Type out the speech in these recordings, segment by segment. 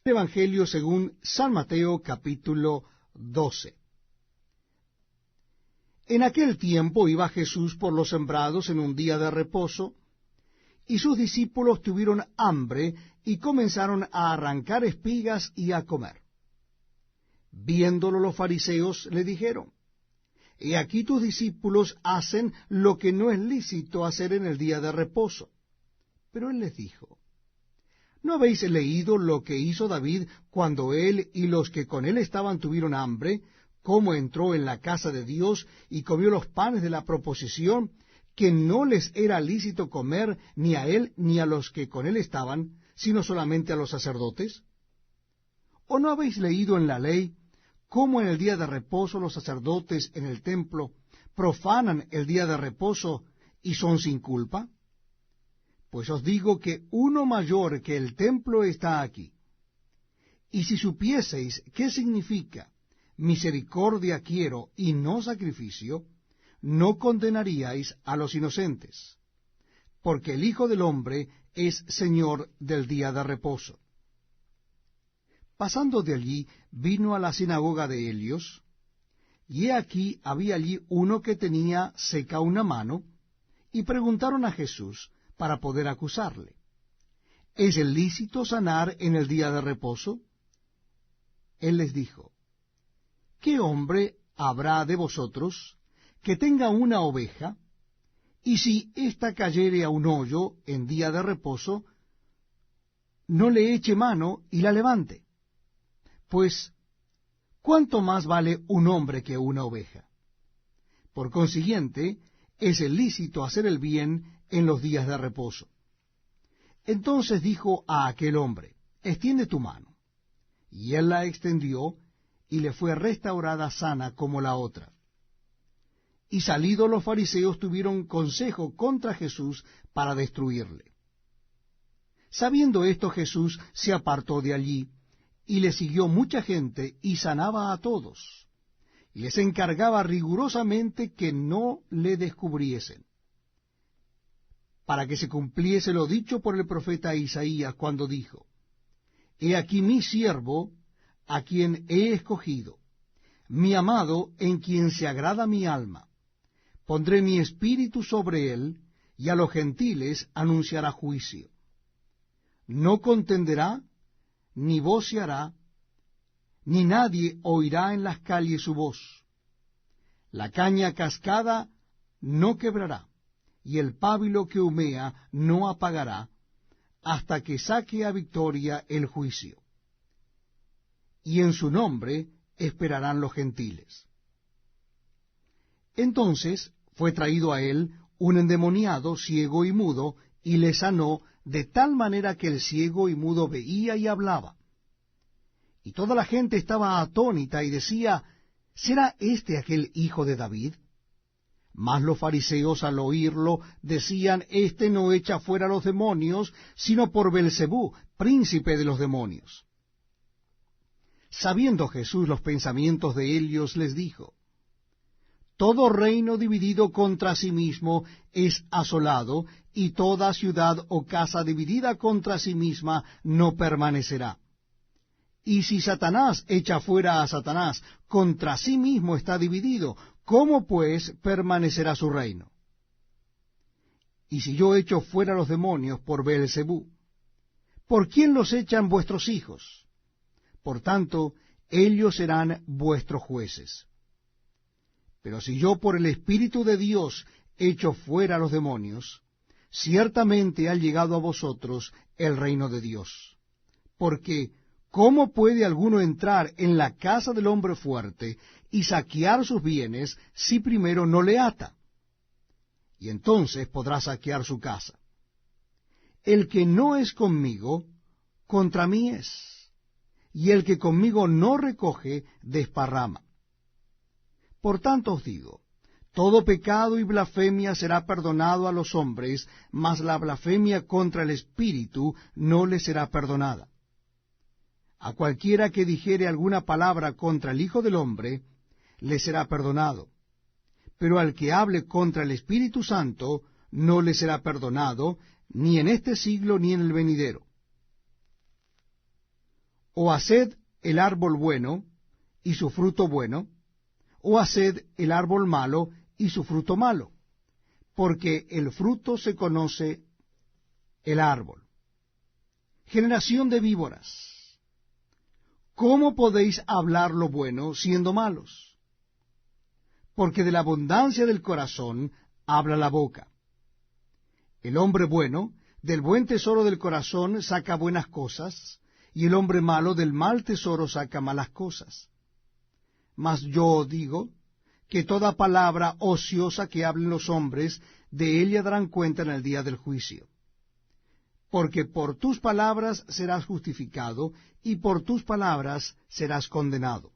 Evangelio según San Mateo, capítulo 12. En aquel tiempo iba Jesús por los sembrados en un día de reposo, y sus discípulos tuvieron hambre y comenzaron a arrancar espigas y a comer. Viéndolo los fariseos le dijeron: He aquí tus discípulos hacen lo que no es lícito hacer en el día de reposo. Pero él les dijo: ¿No habéis leído lo que hizo David cuando él y los que con él estaban tuvieron hambre, cómo entró en la casa de Dios y comió los panes de la proposición, que no les era lícito comer ni a él ni a los que con él estaban, sino solamente a los sacerdotes? ¿O no habéis leído en la ley cómo en el día de reposo los sacerdotes en el templo profanan el día de reposo y son sin culpa? Pues os digo que uno mayor que el templo está aquí. Y si supieseis qué significa misericordia quiero y no sacrificio, no condenaríais a los inocentes, porque el Hijo del Hombre es Señor del día de reposo. Pasando de allí, vino a la sinagoga de Helios, y he aquí había allí uno que tenía seca una mano, y preguntaron a Jesús para poder acusarle: ¿Es lícito sanar en el día de reposo? Él les dijo: ¿Qué hombre habrá de vosotros que tenga una oveja, y si ésta cayere a un hoyo en día de reposo, no le eche mano y la levante? Pues, ¿cuánto más vale un hombre que una oveja? Por consiguiente, es lícito hacer el bien en los días de reposo. Entonces dijo a aquel hombre: extiende tu mano. Y él la extendió, y le fue restaurada sana como la otra. Y salidos los fariseos tuvieron consejo contra Jesús para destruirle. Sabiendo esto, Jesús se apartó de allí, y le siguió mucha gente, y sanaba a todos, y les encargaba rigurosamente que no le descubriesen, para que se cumpliese lo dicho por el profeta Isaías, cuando dijo: He aquí mi siervo, a quien he escogido, mi amado, en quien se agrada mi alma. Pondré mi espíritu sobre él, y a los gentiles anunciará juicio. No contenderá, ni voceará, ni nadie oirá en las calles su voz. La caña cascada no quebrará, y el pábilo que humea no apagará, hasta que saque a victoria el juicio. Y en su nombre esperarán los gentiles. Entonces fue traído a él un endemoniado, ciego y mudo, y le sanó, de tal manera que el ciego y mudo veía y hablaba. Y toda la gente estaba atónita y decía: ¿será este aquel hijo de David? Mas los fariseos, al oírlo, decían: Este no echa fuera los demonios, sino por Beelzebú, príncipe de los demonios. Sabiendo Jesús los pensamientos de ellos, les dijo: Todo reino dividido contra sí mismo es asolado, y toda ciudad o casa dividida contra sí misma no permanecerá. Y si Satanás echa fuera a Satanás, contra sí mismo está dividido, ¿cómo pues permanecerá su reino? Y si yo echo fuera los demonios por Beelzebú, ¿por quién los echan vuestros hijos? Por tanto, ellos serán vuestros jueces. Pero si yo por el Espíritu de Dios echo fuera los demonios, ciertamente ha llegado a vosotros el reino de Dios. Porque, ¿cómo puede alguno entrar en la casa del hombre fuerte y saquear sus bienes si primero no le ata? Y entonces podrá saquear su casa. El que no es conmigo, contra mí es, y el que conmigo no recoge, desparrama. Por tanto os digo, todo pecado y blasfemia será perdonado a los hombres, mas la blasfemia contra el Espíritu no le será perdonada. A cualquiera que dijere alguna palabra contra el Hijo del Hombre, le será perdonado. Pero al que hable contra el Espíritu Santo, no le será perdonado, ni en este siglo ni en el venidero. o haced el árbol bueno y su fruto bueno, o haced el árbol malo y su fruto malo, porque el fruto se conoce el árbol. Generación de víboras, ¿cómo podéis hablar lo bueno siendo malos? Porque de la abundancia del corazón habla la boca. El hombre bueno del buen tesoro del corazón saca buenas cosas, y el hombre malo del mal tesoro saca malas cosas. Mas yo digo que toda palabra ociosa que hablen los hombres, de ella darán cuenta en el día del juicio. Porque por tus palabras serás justificado, y por tus palabras serás condenado.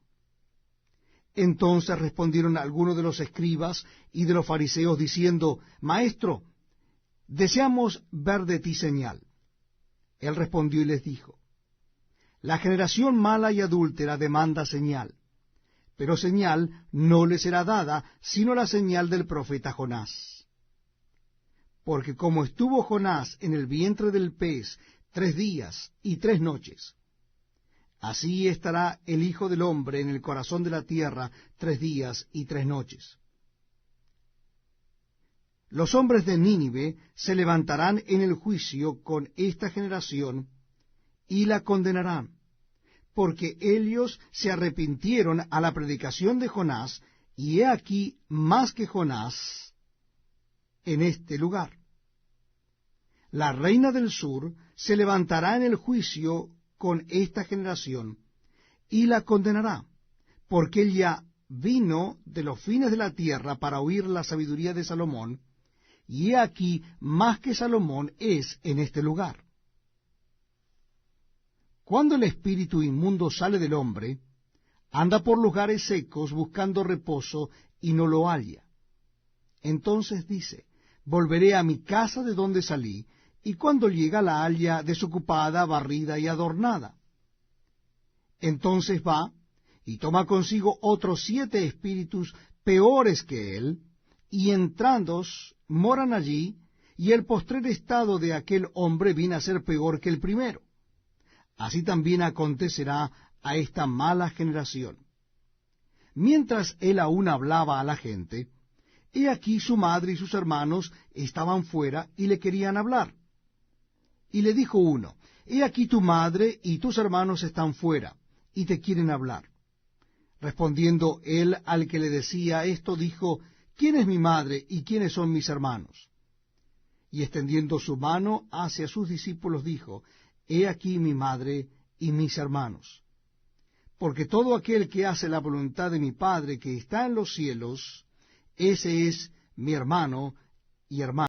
Entonces respondieron algunos de los escribas y de los fariseos, diciendo, Maestro, deseamos ver de ti señal. Él respondió y les dijo, La generación mala y adúltera demanda señal, pero señal no le será dada, sino la señal del profeta Jonás. Porque como estuvo Jonás en el vientre del pez 3 días y 3 noches, así estará el Hijo del Hombre en el corazón de la tierra 3 días y 3 noches. Los hombres de Nínive se levantarán en el juicio con esta generación y la condenarán, porque ellos se arrepintieron a la predicación de Jonás, y he aquí más que Jonás en este lugar. La reina del sur se levantará en el juicio con esta generación y la condenará, porque ella vino de los fines de la tierra para oír la sabiduría de Salomón, y he aquí más que Salomón es en este lugar. Cuando el espíritu inmundo sale del hombre, anda por lugares secos buscando reposo y no lo halla. Entonces dice, volveré a mi casa de donde salí, y cuando llega la halla desocupada, barrida y adornada. Entonces va y toma consigo otros 7 espíritus peores que él, y entrando moran allí, y el postrer estado de aquel hombre viene a ser peor que el primero. Así también acontecerá a esta mala generación. Mientras él aún hablaba a la gente, he aquí su madre y sus hermanos estaban fuera y le querían hablar. Y le dijo uno, he aquí tu madre y tus hermanos están fuera, y te quieren hablar. Respondiendo él al que le decía esto, dijo, ¿quién es mi madre y quiénes son mis hermanos? Y extendiendo su mano hacia sus discípulos, dijo, he aquí mi madre y mis hermanos. Porque todo aquel que hace la voluntad de mi Padre que está en los cielos, ese es mi hermano y hermana.